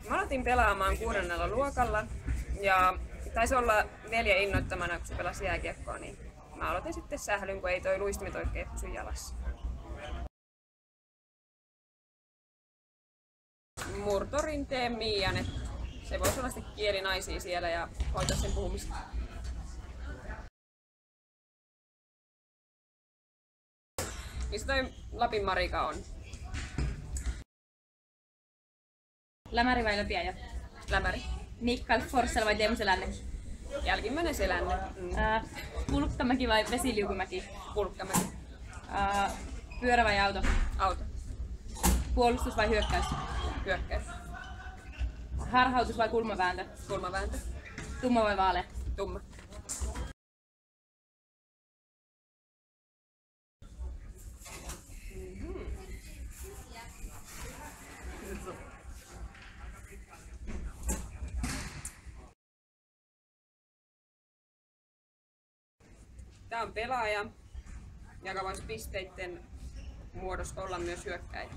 Mä aloitin pelaamaan 6. luokalla ja taisi olla 4 innoittamana, kun se pelasi jääkiekkoa, niin mä aloitin sitten sählyn, kun ei toi luistimet oikein pysy jalassa. Murtorinteen Miian, että se voisi olla sitten kielinaisia siellä ja hoitaa sen puhumista. Mistä toi Lapin Marika on? Lämäri vai Löpiäjä? Lämäri. Mikael Forssell vai Teemu Selänne? Jälkimmäinen Selänne. Pulkkamäki vai Vesiliukumäki? Pulkkamäki. Pyörä vai auto? Auto. Puolustus vai hyökkäys? Hyökkäys. Harhautus vai kulmavääntö? Kulmavääntö. Tumma vai vaalea? Tumma. Tämä on pelaaja, joka voisi pisteiden muodossa olla myös hyökkäjä.